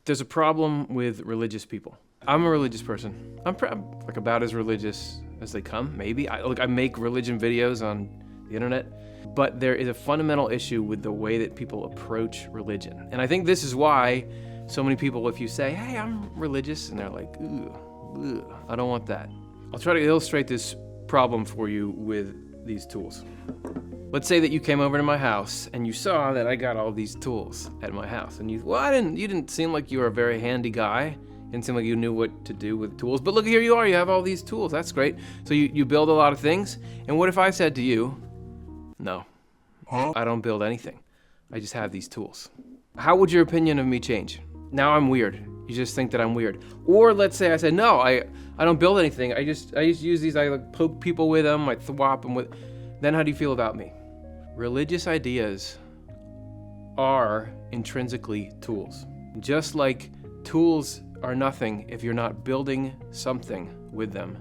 There's a problem with religious people. I'm a religious person. I'm like about as religious as they come, maybe. I make religion videos on the internet, but there is a fundamental issue with the way that people approach religion. And I think this is why so many people, if you say, hey, I'm religious, and they're like, ooh, I don't want that. I'll try to illustrate this problem for you with these tools. Let's say that you came over to my house and you saw that I got all these tools at my house, and you didn't seem like you were a very handy guy. Didn't seem like you knew what to do with tools, but look, here you are, you have all these tools, that's great. So you build a lot of things, and what if I said to you, no, I don't build anything. I just have these tools. How would your opinion of me change? Now I'm weird. You just think that I'm weird. Or let's say I said, no, I don't build anything. I just use these, I like poke people with them, I thwap them with. Then how do you feel about me? Religious ideas are intrinsically tools. Just like tools are nothing if you're not building something with them,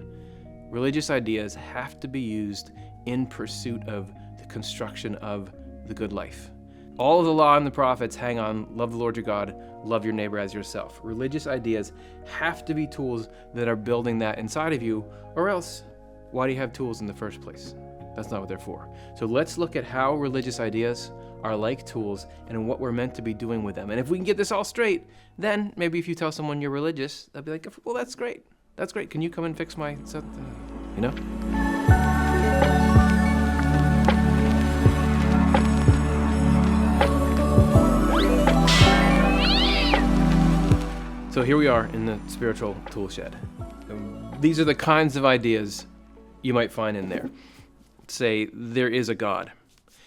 religious ideas have to be used in pursuit of the construction of the good life. All of the law and the prophets hang on love the Lord your God, love your neighbor as yourself. Religious ideas have to be tools that are building that inside of you, or else why do you have tools in the first place? That's not what they're for. So let's look at how religious ideas are like tools and what we're meant to be doing with them. And if we can get this all straight, then maybe if you tell someone you're religious, they'll be like, well, that's great. That's great. Can you come and fix my something? You know? So here we are in the spiritual tool shed. These are the kinds of ideas you might find in there. Say there is a God.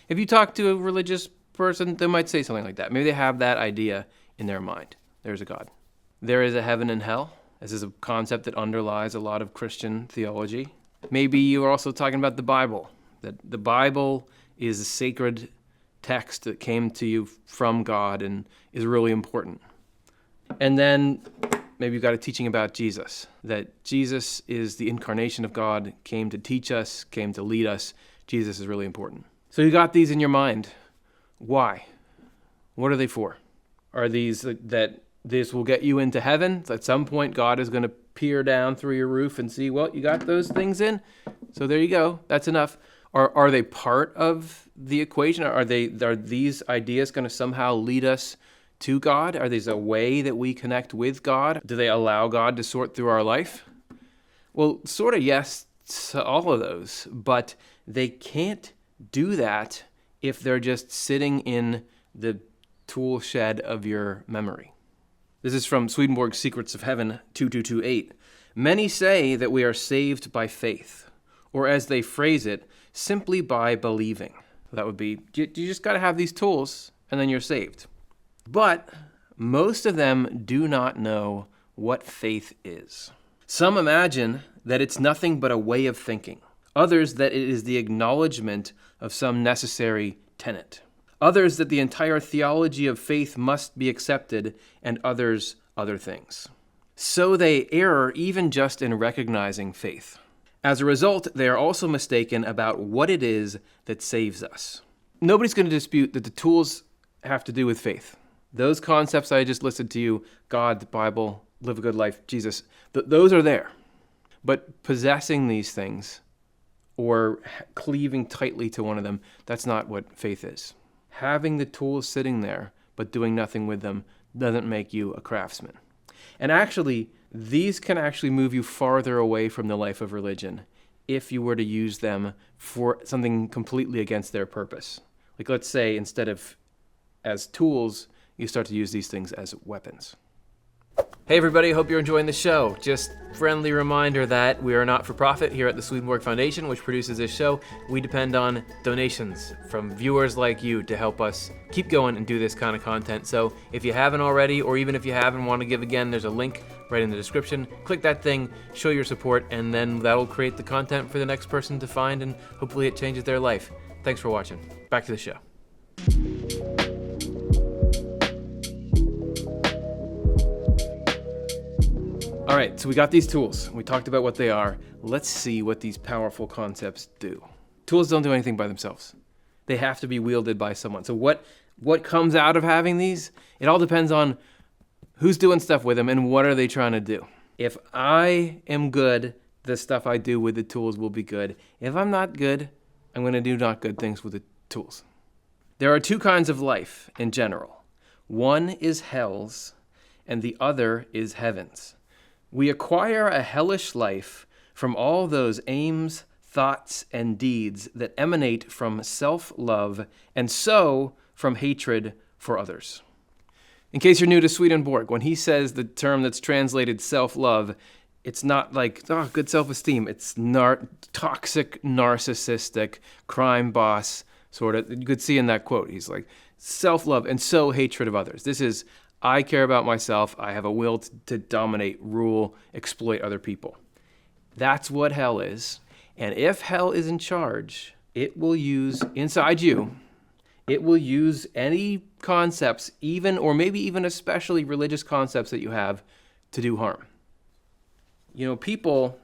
If you talk to a religious person, they might say something like that. Maybe they have that idea in their mind. There's a God. There is a heaven and hell. This is a concept that underlies a lot of Christian theology. Maybe you are also talking about the Bible, that the Bible is a sacred text that came to you from God and is really important. And then maybe you've got a teaching about Jesus, that Jesus is the incarnation of God, came to teach us, came to lead us. Jesus is really important. So you got these in your mind. Why? What are they for? Are these that this will get you into heaven? At some point, God is going to peer down through your roof and see, well, you got those things in? So there you go. That's enough. Are they part of the equation? Are these ideas going to somehow lead us to God? Are these a way that we connect with God? Do they allow God to sort through our life? Well, sort of yes to all of those, but they can't do that if they're just sitting in the tool shed of your memory. This is from Swedenborg's Secrets of Heaven 2228. Many say that we are saved by faith, or as they phrase it, simply by believing. That would be, you just got to have these tools and then you're saved. But most of them do not know what faith is. Some imagine that it's nothing but a way of thinking. Others that it is the acknowledgement of some necessary tenet. Others that the entire theology of faith must be accepted, and others other things. So they err even just in recognizing faith. As a result, they are also mistaken about what it is that saves us. Nobody's going to dispute that the tools have to do with faith. Those concepts I just listed to you, God, the Bible, live a good life, Jesus, those are there. But possessing these things or cleaving tightly to one of them, that's not what faith is. Having the tools sitting there but doing nothing with them doesn't make you a craftsman. And actually, these can actually move you farther away from the life of religion if you were to use them for something completely against their purpose. Like let's say instead of as tools, you start to use these things as weapons. Hey everybody, hope you're enjoying the show. Just friendly reminder that we are not for profit here at the Swedenborg Foundation, which produces this show. We depend on donations from viewers like you to help us keep going and do this kind of content. So if you haven't already, or even if you haven't want to give again, there's a link right in the description. Click that thing, show your support, and then that'll create the content for the next person to find, and hopefully it changes their life. Thanks for watching. Back to the show. All right, so we got these tools. We talked about what they are. Let's see what these powerful concepts do. Tools don't do anything by themselves. They have to be wielded by someone. So what comes out of having these? It all depends on Who's doing stuff with them, and what are they trying to do? If I am good, the stuff I do with the tools will be good. If I'm not good, I'm going to do not good things with the tools. There are two kinds of life in general. One is hell's, and the other is heaven's. We acquire a hellish life from all those aims, thoughts, and deeds that emanate from self-love, and so from hatred for others. In case you're new to Swedenborg, when he says the term that's translated self-love, it's not like, good self-esteem. It's toxic, narcissistic, crime boss sort of. You could see in that quote, he's like, self-love and so hatred of others. This is, I care about myself. I have a will to dominate, rule, exploit other people. That's what hell is. And if hell is in charge, it will use, inside you, it will use any concepts, even or maybe even especially religious concepts that you have, to do harm. You know, people,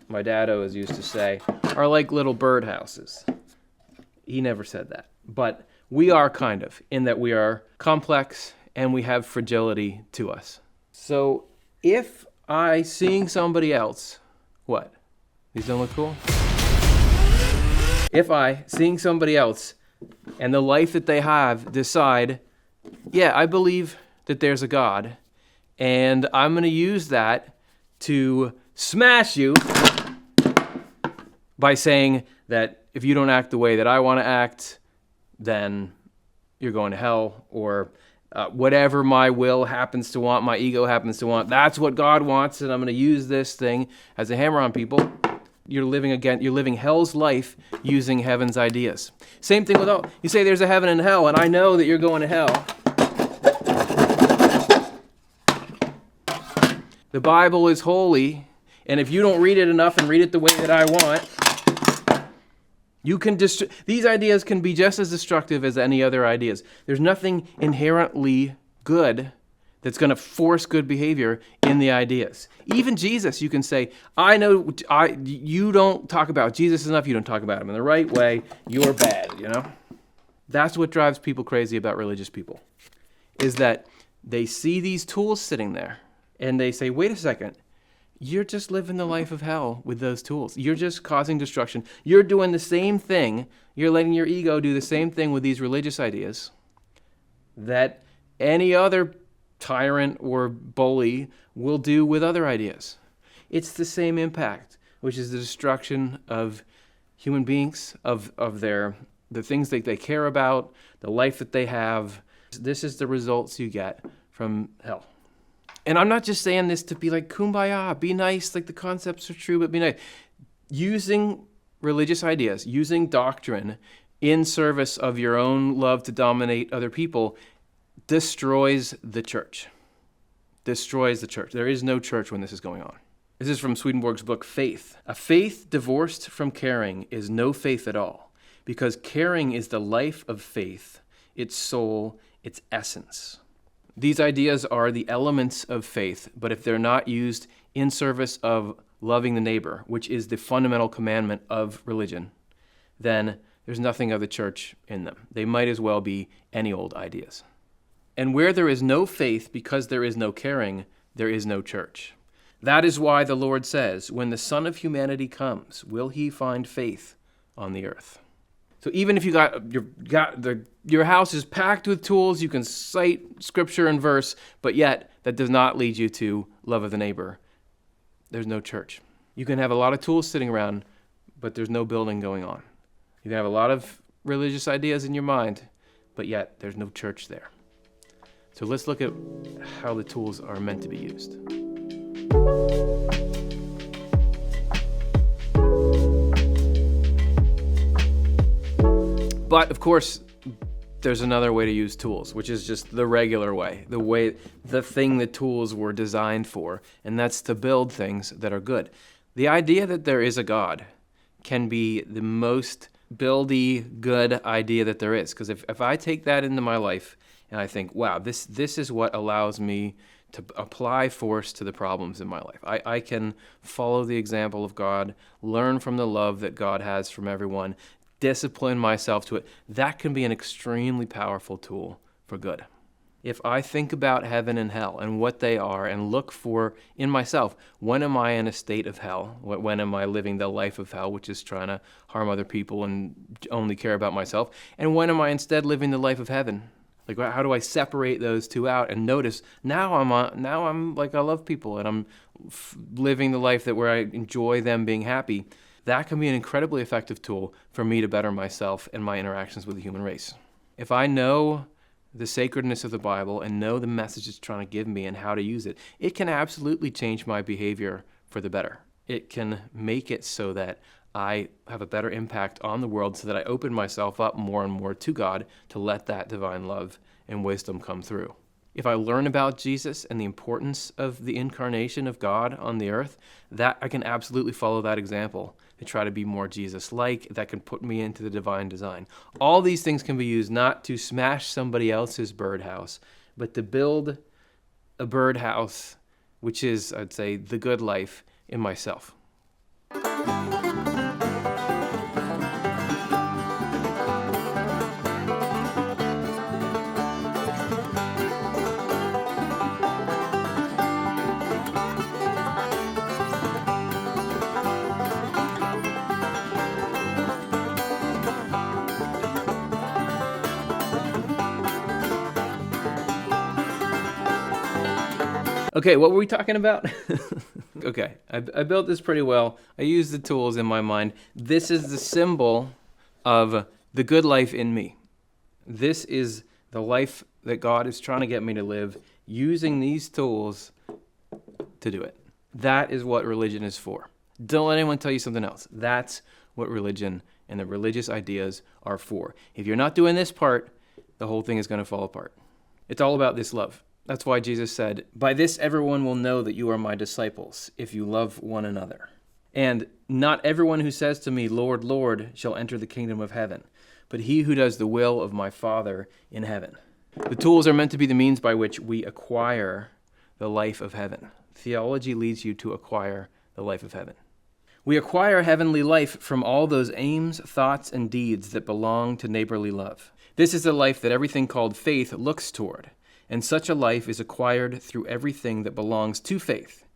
my dad always used to say, are like little birdhouses. He never said that. But we are kind of, in that we are complex and we have fragility to us. So if I, seeing somebody else, what? These don't look cool? If I, seeing somebody else, and the life that they have, decide, yeah, I believe that there's a God, and I'm going to use that to smash you by saying that if you don't act the way that I want to act, then you're going to hell, or whatever my will happens to want, my ego happens to want, that's what God wants, and I'm going to use this thing as a hammer on people. You're living hell's life using heaven's ideas. Same thing with you say there's a heaven and hell, and I know that you're going to hell. The Bible is holy, and if you don't read it enough and read it the way that I want, you can these ideas can be just as destructive as any other ideas. There's nothing inherently good that's going to force good behavior in the ideas. Even Jesus, you can say, you don't talk about Jesus enough, you don't talk about him in the right way, you're bad, you know? That's what drives people crazy about religious people, is that they see these tools sitting there, and they say, wait a second, you're just living the life of hell with those tools. You're just causing destruction. You're doing the same thing. You're letting your ego do the same thing with these religious ideas that any other tyrant or bully will do with other ideas. It's the same impact, which is the destruction of human beings, of the things that they care about, the life that they have. This is the results you get from hell. And I'm not just saying this to be like, kumbaya, be nice, like the concepts are true, but be nice. Using religious ideas, using doctrine in service of your own love to dominate other people destroys the church. Destroys the church. There is no church when this is going on. This is from Swedenborg's book, Faith. A faith divorced from caring is no faith at all, because caring is the life of faith, its soul, its essence. These ideas are the elements of faith, but if they're not used in service of loving the neighbor, which is the fundamental commandment of religion, then there's nothing of the church in them. They might as well be any old ideas. And where there is no faith because there is no caring, there is no church. That is why the Lord says, when the Son of Humanity comes, will he find faith on the earth? So even if your house is packed with tools, you can cite scripture and verse, but yet that does not lead you to love of the neighbor. There's no church. You can have a lot of tools sitting around, but there's no building going on. You can have a lot of religious ideas in your mind, but yet there's no church there. So let's look at how the tools are meant to be used. But of course, there's another way to use tools, which is just the regular way, the thing that tools were designed for, and that's to build things that are good. The idea that there is a God can be the most buildy, good idea that there is. Because if I take that into my life and I think, wow, this is what allows me to apply force to the problems in my life. I can follow the example of God, learn from the love that God has from everyone, discipline myself to it. That can be an extremely powerful tool for good. If I think about heaven and hell and what they are and look for in myself, when am I in a state of hell? When am I living the life of hell, which is trying to harm other people and only care about myself? And when am I instead living the life of heaven? Like, how do I separate those two out and notice now I'm like, I love people and I'm living the life where I enjoy them being happy. That can be an incredibly effective tool for me to better myself and my interactions with the human race. If I know the sacredness of the Bible and know the message it's trying to give me and how to use it, it can absolutely change my behavior for the better. It can make it so that I have a better impact on the world, so that I open myself up more and more to God to let that divine love and wisdom come through. If I learn about Jesus and the importance of the incarnation of God on the earth, that I can absolutely follow that example to try to be more Jesus-like. That can put me into the divine design. All these things can be used not to smash somebody else's birdhouse, but to build a birdhouse, which is, I'd say, the good life in myself. Okay, what were we talking about? Okay, I built this pretty well. I used the tools in my mind. This is the symbol of the good life in me. This is the life that God is trying to get me to live, using these tools to do it. That is what religion is for. Don't let anyone tell you something else. That's what religion and the religious ideas are for. If you're not doing this part, the whole thing is going to fall apart. It's all about this love. That's why Jesus said, "By this everyone will know that you are my disciples, if you love one another. And not everyone who says to me, 'Lord, Lord,' shall enter the kingdom of heaven, but he who does the will of my Father in heaven." The tools are meant to be the means by which we acquire the life of heaven. Theology leads you to acquire the life of heaven. We acquire heavenly life from all those aims, thoughts, and deeds that belong to neighborly love. This is the life that everything called faith looks toward. And such a life is acquired through everything that belongs to faith.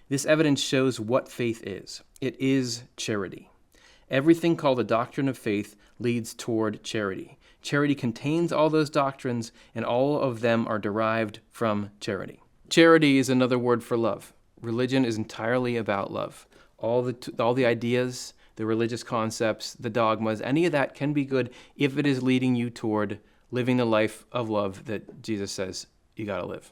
This evidence shows what faith is. It is charity. Everything called a doctrine of faith leads toward charity. Charity contains all those doctrines, and all of them are derived from charity. Charity is another word for love. Religion is entirely about love. All the ideas, the religious concepts, the dogmas, any of that can be good if it is leading you toward living the life of love that Jesus says you got to live.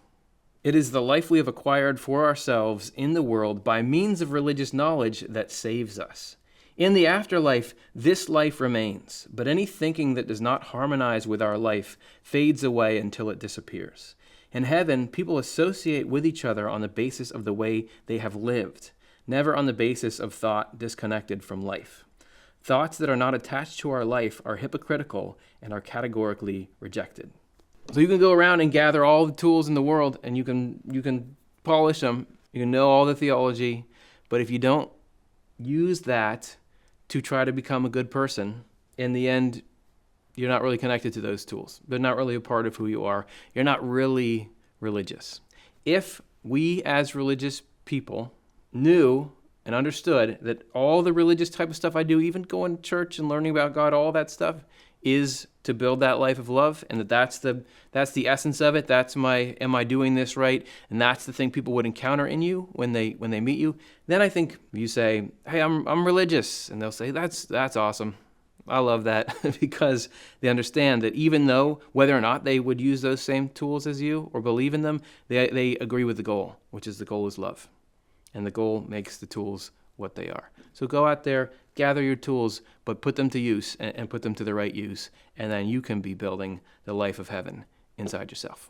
It is the life we have acquired for ourselves in the world by means of religious knowledge that saves us. In the afterlife, this life remains, but any thinking that does not harmonize with our life fades away until it disappears. In heaven, people associate with each other on the basis of the way they have lived, never on the basis of thought disconnected from life. Thoughts that are not attached to our life are hypocritical and are categorically rejected. So you can go around and gather all the tools in the world, and you can polish them. You can know all the theology, but if you don't use that to try to become a good person, in the end, you're not really connected to those tools. They're not really a part of who you are. You're not really religious. If we as religious people knew and understood that all the religious type of stuff I do, even going to church and learning about God, all that stuff is to build that life of love, and that's the essence of it. That's am I doing this right? And that's the thing people would encounter in you when they meet you. Then I think you say, "Hey, I'm religious," and they'll say, "That's awesome. I love that," because they understand that even though whether or not they would use those same tools as you or believe in them, they agree with the goal, which is the goal is love. And the goal makes the tools what they are. So go out there, gather your tools, but put them to use and put them to the right use. And then you can be building the life of heaven inside yourself.